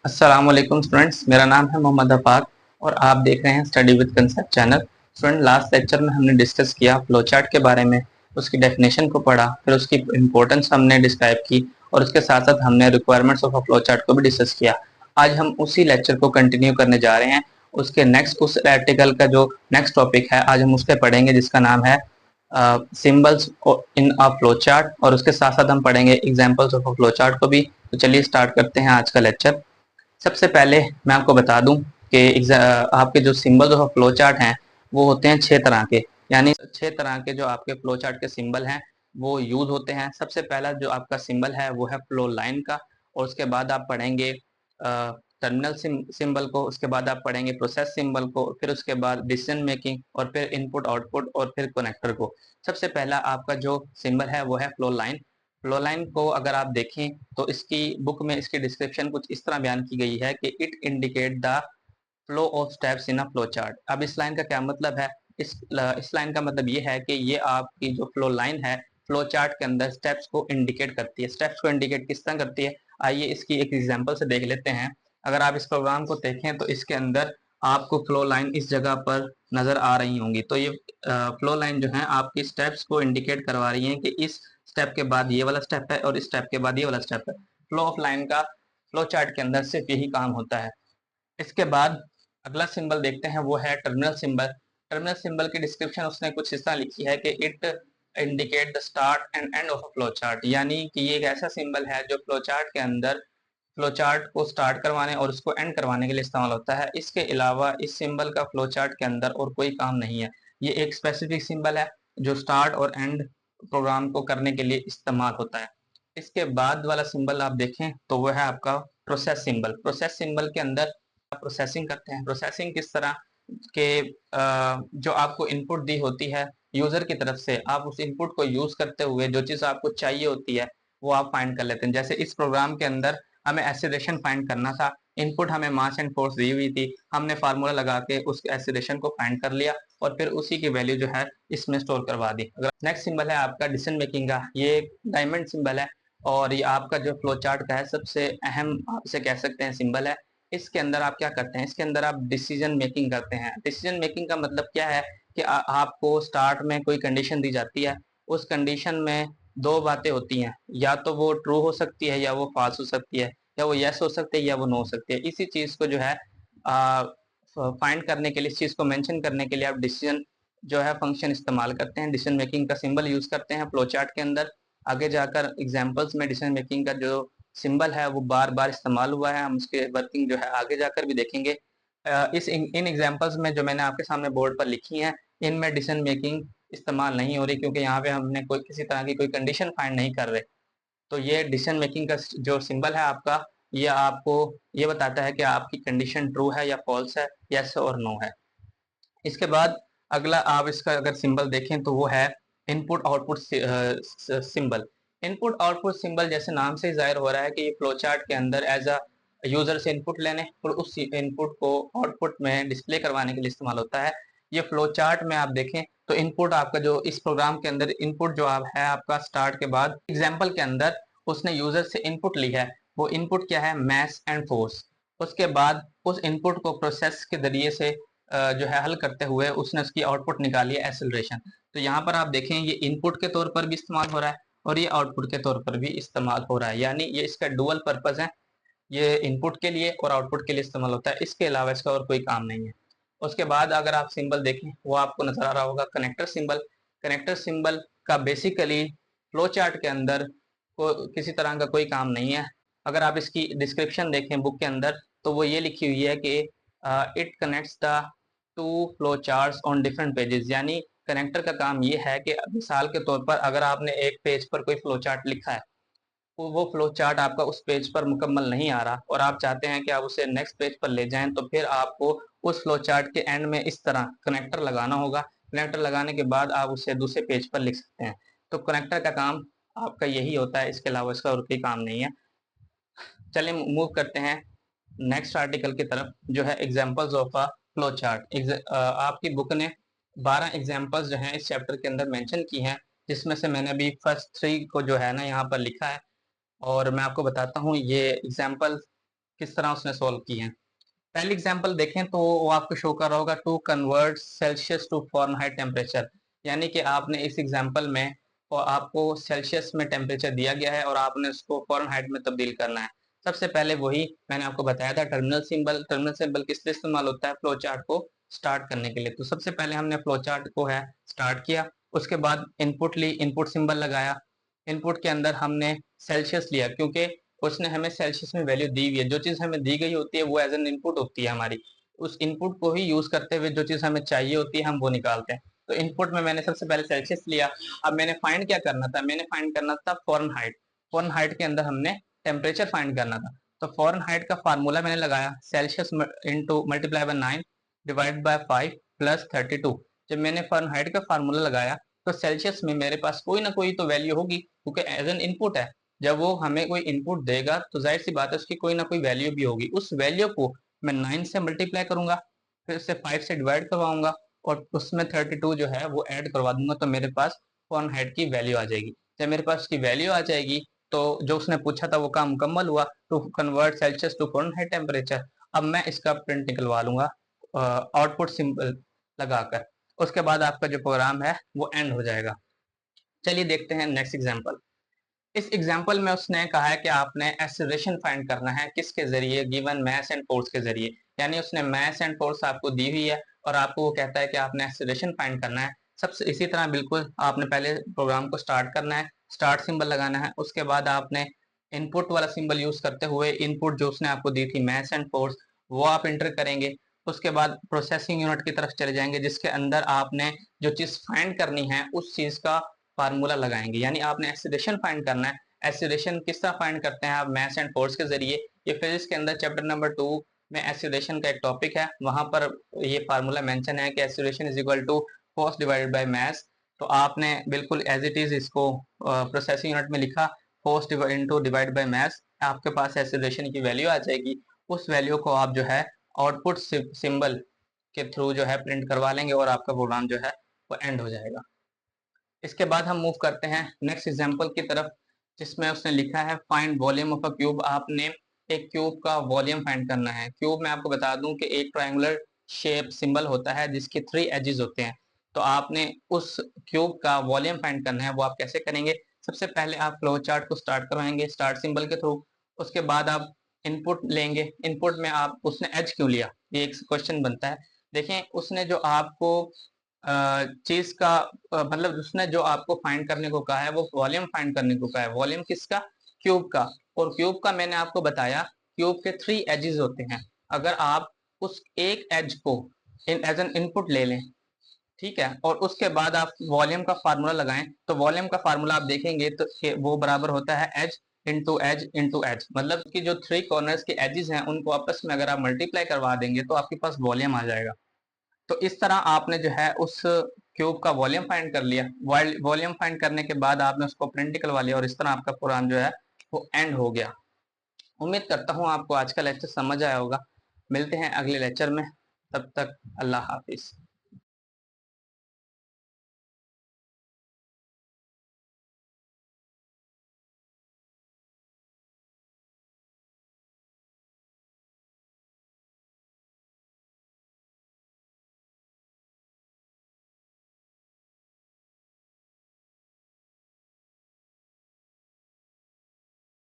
अस्सलाम वालेकुम स्टूडेंट्स, मेरा नाम है मोहम्मद आफाक और आप देख रहे हैं study with concept channel. Student, last lecture में हमने डिस्कस किया फ्लो चार्ट के बारे में, उसकी डेफिनेशन को पढ़ा, फिर उसकी इंपॉर्टेंस हमने डिस्क्राइब की और उसके साथ साथ हमने requirements of a flow chart को भी डिस्कस किया। आज हम उसी लेक्चर को कंटिन्यू करने जा रहे हैं। उसके नेक्स्ट उस आर्टिकल का जो नेक्स्ट टॉपिक है आज हम उसके पढ़ेंगे, जिसका नाम है symbols in a flow chart, और उसके साथ साथ हम पढ़ेंगे examples of a flow chart को भी। तो चलिए स्टार्ट करते हैं आज का लेक्चर। सबसे पहले मैं आपको बता दूं कि आपके जो सिंबल ऑफ फ्लो चार्ट हैं वो होते हैं 6 तरह के। यानी 6 तरह के जो आपके फ्लो चार्ट के सिंबल हैं वो यूज होते हैं। सबसे पहला जो आपका सिंबल है वो है फ्लो लाइन का, और उसके बाद आप पढ़ेंगे टर्मिनल सिंबल को, उसके बाद आप पढ़ेंगे प्रोसेस सिंबल को, फिर उसके बाद डिसीजन मेकिंग, और फिर इनपुट आउटपुट, और फिर कनेक्टर को। सबसे पहला आपका जो सिंबल है वो है फ्लो लाइन। फ्लो लाइन को अगर आप देखें तो इसकी बुक में इसकी डिस्क्रिप्शन कुछ इस तरह बयान की गई है कि it indicate the flow of steps in a flow chart. अब इस लाइन का क्या मतलब है? इस लाइन का मतलब ये है कि ये आपकी जो फ्लो लाइन है फ्लो चार्ट के अंदर स्टेप्स को इंडिकेट करती है। स्टेप्स को इंडिकेट किस तरह करती है, आइए इसकी एक एग्जांपल से देख लेते हैं। अगर आप इस प्रोग्राम को देखें तो इसके अंदर आपको फ्लो लाइन इस जगह पर नजर आ रही होंगी। तो ये फ्लो लाइन जो है आपकी स्टेप्स को इंडिकेट करवा रही है कि इस स्टेप के बाद ये वाला स्टेप है और इस स्टेप के बाद ये वाला स्टेप है। फ्लो ऑफ लाइन का फ्लो चार्ट के अंदर सिर्फ यही काम होता है। इसके बाद अगला सिंबल देखते हैं, वो है टर्मिनल सिंबल। टर्मिनल सिंबल की डिस्क्रिप्शन उसने कुछ इस तरह लिखी है कि it indicate the start and end of a flow chart. यानी कि ये एक ऐसा सिंबल है जो फ्लो चार्ट के अंदर फ्लो चार्ट को स्टार्ट करवाने और उसको एंड करवाने के लिए इस्तेमाल होता है। इसके अलावा इस सिंबल का फ्लो चार्ट के अंदर और कोई काम नहीं है। ये एक स्पेसिफिक सिंबल है जो स्टार्ट और एंड प्रोग्राम को करने के लिए इस्तेमाल होता है। इसके बाद वाला सिंबल आप देखें तो वो है आपका प्रोसेस सिंबल। प्रोसेस सिंबल के अंदर प्रोसेसिंग करते हैं। प्रोसेसिंग किस तरह के, जो आपको इनपुट दी होती है यूजर की तरफ से, आप उस इनपुट को यूज करते हुए जो चीज आपको चाहिए होती है वो आप फाइंड कर लेते हैं। जैसे इस प्रोग्राम के अंदर हमें एसिलेशन फाइंड करना था, इनपुट हमें मास एंड फोर्स दी हुई थी, हमने फार्मूला लगा के उस एसिलेशन को फाइंड कर लिया और फिर उसी की वैल्यू जो है इसमें स्टोर करवा दी। अगर नेक्स्ट सिंबल है आपका डिसीजन मेकिंग का, ये एक डायमंड सिंबल है और ये आपका जो फ्लो चार्ट का है सबसे अहम आप इसे कह सकते हैं सिंबल है। इसके अंदर आप क्या करते हैं, इसके अंदर आप डिसीजन मेकिंग करते हैं। डिसीजन मेकिंग का मतलब क्या है कि आपको स्टार्ट में कोई कंडीशन दी जाती है, उस कंडीशन में दो बातें होती हैं, या तो वो ट्रू हो सकती है या वो फॉल्स हो सकती है, या वो यस हो सकती है या वो नो हो सकती है। इसी चीज को जो है फाइंड करने के लिए, इस चीज को मेंशन करने के लिए आप डिसीजन जो है फंक्शन इस्तेमाल करते हैं, डिसीजन मेकिंग का सिंबल यूज करते हैं फ्लो चार्ट के अंदर। आगे जाकर एग्जांपल्स में डिसीजन मेकिंग का जो सिंबल है वो बार बार इस्तेमाल हुआ है, हम उसके वर्किंग जो है आगे जाकर भी देखेंगे। इन एग्जांपल्स में जो मैंने आपके सामने बोर्ड पर लिखी हैं इनमें डिसीजन मेकिंग इस्तेमाल नहीं हो रही, क्योंकि यहाँ पे हमने कोई किसी तरह की कोई कंडीशन फाइंड नहीं कर रहे। तो ये डिसीजन मेकिंग का जो सिंबल है आपका, ये आपको ये बताता है कि आपकी कंडीशन ट्रू है या फॉल्स है, यस और नो है। इसके बाद अगला आप इसका अगर सिंबल देखें तो वो है input output symbol. Input output symbol जैसे नाम से जाहिर हो रहा है कि ये फ्लो चार्ट के अंदर एज अ यूजर से इनपुट लेने और उस इनपुट को आउटपुट में डिस्प्ले करवाने के लिए इस्तेमाल होता है। ये फ्लो चार्ट में आप देखें तो इनपुट आपका जो इस प्रोग्राम के अंदर इनपुट जो आप है आपका स्टार्ट के बाद एग्जाम्पल के अंदर उसने यूजर से इनपुट ली है। वो इनपुट क्या है? Mass and force. उसके बाद उस इनपुट को प्रोसेस के जरिए से जो है हल करते हुए उसने उसकी आउटपुट निकाली है एक्सेलरेशन। तो यहाँ पर आप देखें ये इनपुट के तौर पर भी इस्तेमाल हो रहा है और ये आउटपुट के तौर पर भी इस्तेमाल हो रहा है, यानी ये इसका डुअल पर्पज है। ये इनपुट के लिए और आउटपुट के लिए इस्तेमाल होता है, इसके अलावा इसका और कोई काम नहीं है। उसके बाद अगर आप सिंबल देखें वो आपको नजर आ रहा होगा कनेक्टर सिंबल। कनेक्टर सिंबल का बेसिकली फ्लो चार्ट के अंदर किसी तरह का कोई काम नहीं है। अगर आप इसकी डिस्क्रिप्शन देखें बुक के अंदर तो वो ये लिखी हुई है कि it connects the two flow charts on different pages. यानी कनेक्टर का काम ये है कि मिसाल के तौर पर अगर आपने एक पेज पर कोई फ्लो चार्ट लिखा है, वो फ्लो चार्ट आपका उस पेज पर मुकम्मल नहीं आ रहा और आप चाहते हैं कि आप उसे नेक्स्ट पेज पर ले जाएं, तो फिर आपको उस फ्लो चार्ट के एंड में इस तरह कनेक्टर लगाना होगा। कनेक्टर लगाने के बाद आप उसे दूसरे पेज पर लिख सकते हैं। तो कनेक्टर का काम आपका यही होता है, इसके अलावा इसका और कोई काम नहीं है। चलिए मूव करते हैं नेक्स्ट आर्टिकल की तरफ, जो है examples of a flow chart. आपकी बुक ने 12 एग्जांपल्स जो हैं इस चैप्टर के अंदर मेंशन की हैं, जिसमें से मैंने अभी फर्स्ट 3 को जो है ना यहाँ पर लिखा है और मैं आपको बताता हूँ ये एग्जांपल किस तरह उसने सोल्व की है। पहली एग्जांपल देखें तो वो आपको शो कर रहा होगा to convert Celsius to Fahrenheit temperature, यानी कि आपने इस एग्जांपल में और आपको सेल्सियस में टेम्परेचर दिया गया है और आपने उसको फॉरेनहाइट में तब्दील करना है। सबसे पहले वही मैंने आपको बताया था टर्मिनल सिंबल। टर्मिनल सिंबल किस लिए इस्तेमाल होता है? फ्लो चार्ट को स्टार्ट करने के लिए। तो सबसे पहले हमने फ्लो चार्ट को है स्टार्ट किया, उसके बाद इनपुट ली, इनपुट सिंबल लगाया। इनपुट के अंदर हमने सेल्सियस लिया क्योंकि उसने हमें सेल्सियस में वैल्यू दी हुई है। जो चीज हमें दी गई होती है वो एज एन इनपुट होती है हमारी, उस इनपुट को ही यूज करते हुए जो चीज हमें चाहिए होती है हम वो निकालते हैं। तो इनपुट में मैंने सबसे पहले सेल्सियस लिया। अब मैंने फाइंड क्या करना था? मैंने फाइंड करना था फॉरेनहाइट। फॉरेनहाइट के अंदर हमने टेम्परेचर फाइंड करना था। तो फॉरेनहाइट का फार्मूला मैंने लगाया Celsius into multiply by 9 divide by 5 plus 32। जब मैंने फॉरेनहाइट का फार्मूला लगाया तो सेल्सियस में मेरे पास कोई ना कोई तो वैल्यू होगी क्योंकि एज एन इनपुट है। जब वो हमें कोई इनपुट देगा तो जाहिर सी बात है उसकी कोई ना कोई वैल्यू भी होगी। उस वैल्यू को मैं 9 से मल्टीप्लाई करूंगा, फिर से 5 से डिवाइड करवाऊंगा और उसमें 32 जो है वो ऐड करवा दूंगा तो मेरे पास फॉरेनहाइट की वैल्यू आ जाएगी। जब मेरे पास उसकी वैल्यू आ जाएगी तो जो उसने पूछा था वो काम मुकम्मल हुआ, to convert Celsius to Fahrenheit temperature. अब मैं इसका प्रिंट निकलवा लूंगा आउटपुट सिंबल लगाकर। उसके बाद आपका जो प्रोग्राम है वो एंड हो जाएगा। चलिए देखते हैं नेक्स्ट एग्जांपल। इस एग्जांपल में उसने कहा है कि आपने एक्सेलरेशन फाइंड करना है किसके जरिए? गिवन मास एंड फोर्स के जरिए। यानी उसने मास एंड फोर्स आपको दी हुई है और आपको वो कहता है कि आपने एक्सेलरेशन फाइंड करना है। सबसे इसी तरह बिल्कुल आपने पहले प्रोग्राम को स्टार्ट करना है, स्टार्ट सिंबल लगाना है। उसके बाद आपने इनपुट वाला सिंबल यूज करते हुए इनपुट जो उसने आपको दी थी मास एंड फोर्स वो आप इंटर करेंगे। उसके बाद प्रोसेसिंग यूनिट की तरफ चले जाएंगे जिसके अंदर आपने जो चीज फाइंड करनी है उस चीज का फार्मूला लगाएंगे। यानी आपने एक्सीलरेशन फाइंड करना है। एक्सीलरेशन किस तरह फाइंड करते हैं आप? मास एंड फोर्स के जरिए। ये फिजिक्स के अंदर चैप्टर नंबर 2 में एक्सीलरेशन का एक टॉपिक है, वहां पर ये फार्मूला मेंशन है कि acceleration is equal to force divided by mass. तो आपने बिल्कुल एज इट इज इसको प्रोसेसिंग यूनिट में लिखा, force into divide by mass. आपके पास एक्सीलरेशन की वैल्यू आ जाएगी। उस वैल्यू को आप जो है आउटपुट सिंबल के थ्रू जो है प्रिंट करवा लेंगे और आपका प्रोग्राम जो है वो एंड हो जाएगा। इसके बाद हम मूव करते हैं नेक्स्ट एग्जांपल की तरफ जिसमें उसने लिखा है find volume of a cube. आपने एक क्यूब का वॉल्यूम फाइंड करना है। क्यूब में आपको बता दूं कि एक ट्रायंगुलर शेप सिंबल होता है जिसके 3 एजेस होते हैं। तो आपने उस क्यूब का वॉल्यूम फाइंड करना है। वो आप कैसे करेंगे? सबसे पहले आप फ्लो चार्ट को स्टार्ट करवाएंगे स्टार्ट सिंबल के थ्रू। उसके बाद आप इनपुट लेंगे। इनपुट में आप उसने एज क्यों लिया, ये एक क्वेश्चन बनता है। देखें उसने जो आपको चीज का मतलब उसने जो आपको फाइंड करने को कहा है वो वॉल्यूम फाइंड करने को कहा है। वॉल्यूम किसका? क्यूब का। और क्यूब का मैंने आपको बताया क्यूब के 3 एजेस होते हैं। अगर आप उस एक एज को एज एन इनपुट ले लें, ठीक है, और उसके बाद आप वॉल्यूम का फार्मूला लगाएं तो वॉल्यूम का फार्मूला आप देखेंगे तो वो बराबर होता है edge into edge into edge. मतलब कि जो 3 कॉर्नर्स के एजेस हैं उनको आपस में अगर आप मल्टीप्लाई करवा देंगे तो आपके पास वॉल्यूम आ जाएगा। तो इस तरह आपने जो है उस क्यूब का वॉल्यूम फाइंड कर लिया। वॉल्यूम फाइंड करने के बाद आपने उसको प्रिंट निकलवा लिया और इस तरह आपका प्रोग्राम जो है वो एंड हो गया। उम्मीद करता हूँ आपको आज का लेक्चर समझ आया होगा। मिलते हैं अगले लेक्चर में, तब तक अल्लाह हाफिज।